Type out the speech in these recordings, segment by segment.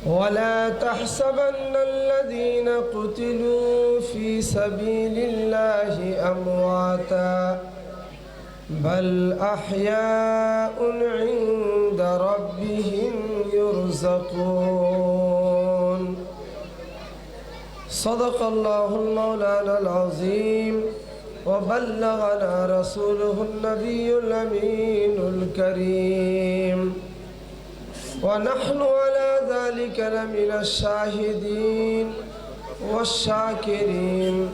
ولا تحسبن الذين قتلوا في سبيل الله أمواتا بل أحياء عند ربهم يرزقون صدق الله المولانا العظيم وبلغنا رسوله النبي الأمين الكريم ونحن على ذلك لمن الشاهدين والشاكرين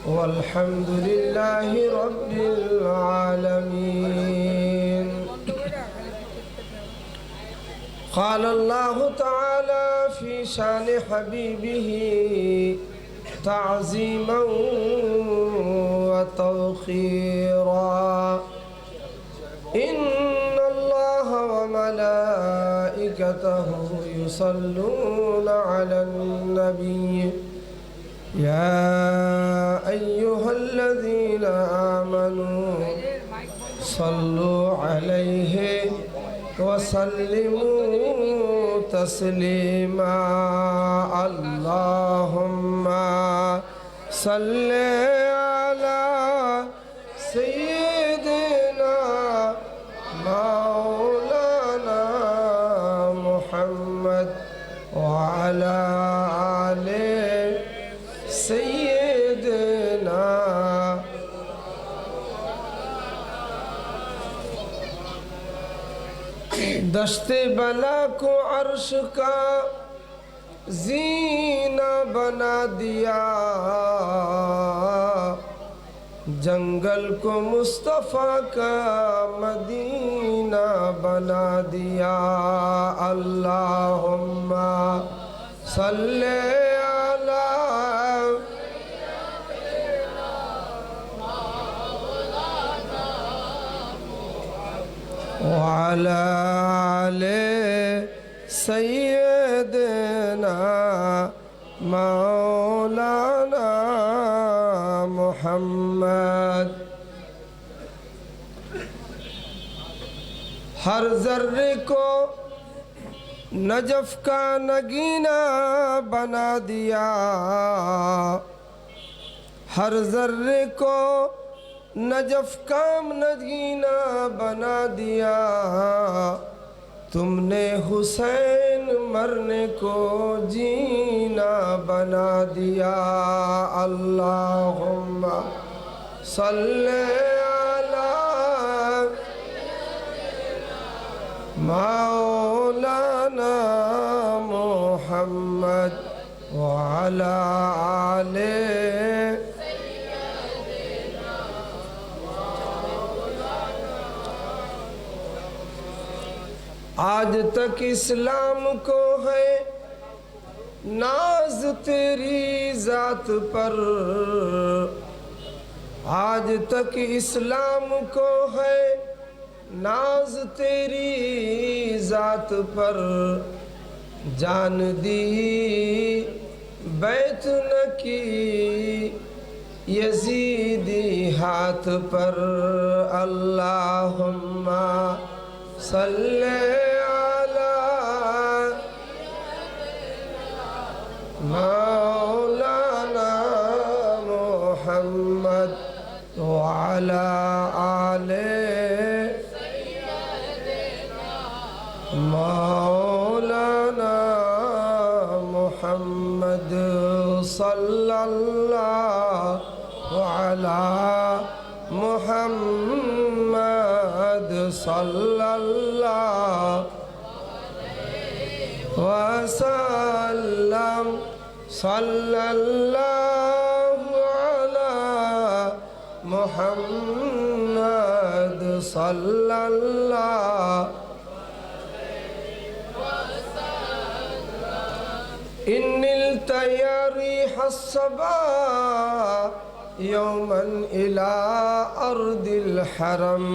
والحمد لله رب العالمين. قال الله تعالى في شان حبيبه تعظيما وتوقيرا إن الله وملائكته يصلون على النبي يا أيها الذين آمنوا صلوا عليه وسلموا تسليما اللهم صل على سيدنا مولانا محمد وعلى آل سيدنا दश्ते बला को अर्श का जीना बना दिया जंगल को मुस्तफ़ा का मदीना बना दिया अल्लाहुम्मा सल्ले अला वअला आले सय्यदना मौलाना मुहम्मद हर जर्रे को नजफ का नगीना बना दिया हर जर्रे को नजफ का नगीना बना दिया तुमने हुसैन मरने को जीना बना दिया अल्लाहुम्मा सल्ले अला मौलाना मुहम्मद व अला आले आज तक इस्लाम को है नाज तेरी जात पर आज तक इस्लाम को है नाज तेरी जात पर जान दी बैत न की यजीदी हाथ पर अल्लाहुम्मा सल्ले अला मौलाना मुहम्मद व अला आले मौलाना मुहम्मद सल्लल्लाहु अला मुहम्मद सल्लल्लाहु वसल्लम सल्लल्लाहु अला मुहम्मद सल्लल्लाहु इन्निल तैयारी हस्सबा यौमन इला अर्दिल हरम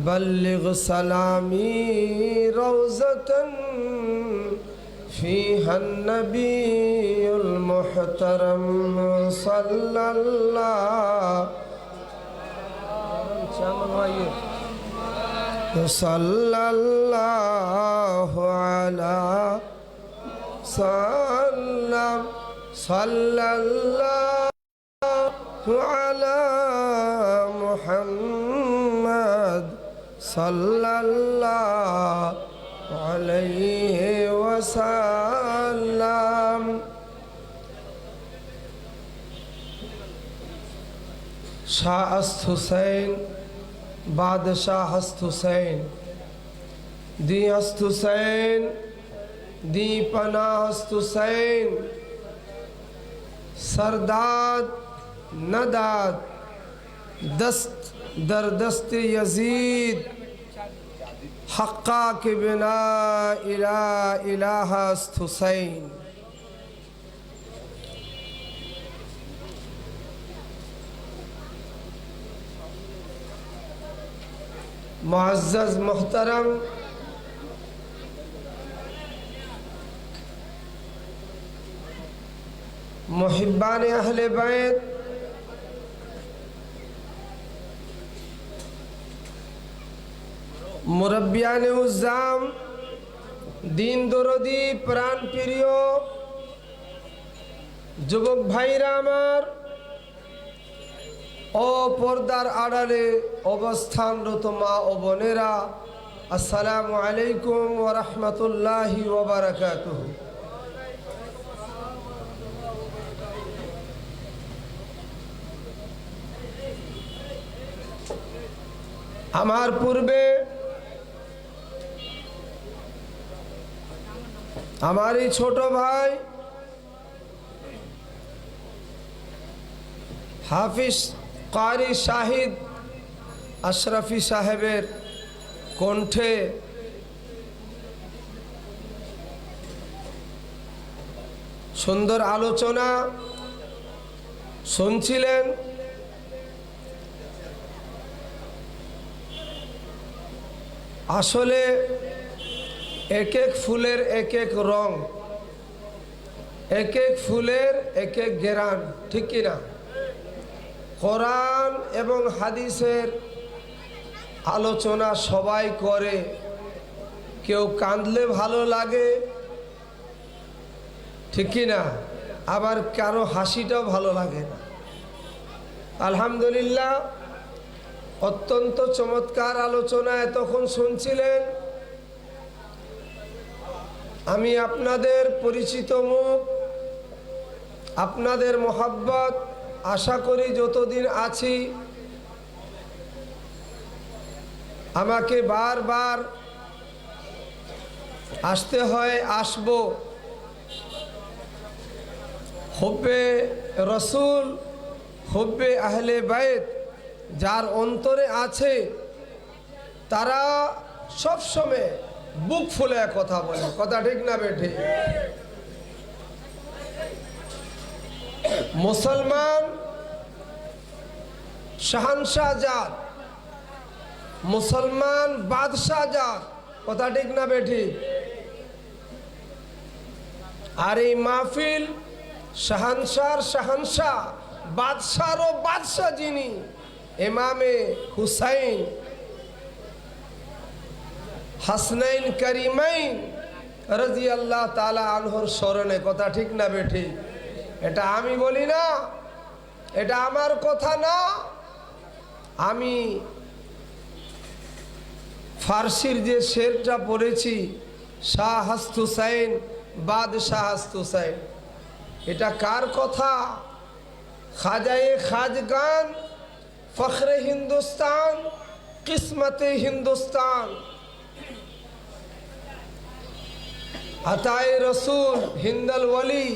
बल्लिग सलामी रौज़तन फ़ीहा नबीयुल मुहतरम सल्लल्लाहु अला সাল্লাম সাল্লাল্লাহু আলা মুহাম্মদ সাল্লাল্লাহু আলাইহি ওয়াসাল্লাম। শাহ আস্ত হুসैन बादशाह हस्त हुसैन दी हस्त हुसैन दी पना हस्त हुसैन सरदाद नदाद दस्त दर दस्त यजीद हक्का के बिना इला इलाह हस्त हुसैन। मुअज़्ज़ज़ मोहतरम मुहिब्बान अहले बैत, मुरब्बियान उज़्ज़ाम, दीन दरदी प्राण प्रिय যুবক ভাইরা আমার ও পর্দার আড়ালে অবস্থানরত মা ও বোনেরা, আসসালামু আলাইকুম ওয়া রাহমাতুল্লাহি ওয়া বারাকাতুহু। আমার পূর্বে আমার এই ছোট ভাই হাফিজ কারি শাহিদ আশরাফি সাহেবের কণ্ঠে সুন্দর আলোচনা শুনছিলেন। আসলে এক এক ফুলের এক এক রং, এক এক ফুলের এক এক ঘ্রাণ, ঠিক কিনা? কোরআন এবং হাদিসের আলোচনা সবাই করে, কেউ কাঁদলে ভালো লাগে, ঠিক কিনা? আবার কারো হাসিটাও ভালো লাগে না। আলহামদুলিল্লাহ, অত্যন্ত চমৎকার আলোচনা এতক্ষণ শুনছিলেন। আমি আপনাদের পরিচিত মুখ, আপনাদের মোহাব্বত, আশা করি যতদিন আছি আমাকে বারবার আসতে হয়, আসব। হুব্বে রসুল, হুব্বে আহলে বাইত যার অন্তরে আছে তারা সবসময় বুক ফুলে কথা বলে, কথা ঠিক না বেঠে? মুসলমান শাহানশাহ জাত, মুসলমান বাদশাহ জাত, কথা ঠিক না বেঠি? আর এই মাহফিল শাহানশাহর শাহানশাহ, বাদশাহরও বাদশাহ যিনি, ইমামে হুসাইন হাসনাইন করিমাইন রাদিয়াল্লাহু তাআলা আনহুর স্মরণে, কথা ঠিক না বেঠি? এটা আমি বলি না, এটা আমার কথা না। আমি ফার্সির যে শেরটা পড়েছি, শাহ হস্ত হুসাইন বাদশাহ হস্ত হুসাইন, এটা কার কথা? খাজায়ে খাজগান, ফখরে হিন্দুস্তান, কিসমতে হিন্দুস্তান, আতায়ে রসুল, হিন্দল ওয়ালি,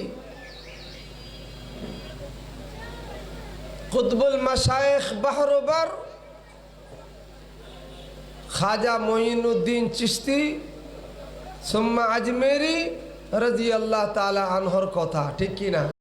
কুতবুল মাশায়েখ বাহরবার, খাজা মঈনুদ্দিন চিশতি সুম্মা আজমেরি রাদিয়াল্লাহু তাআলা আনহুর কথা, ঠিক কিনা?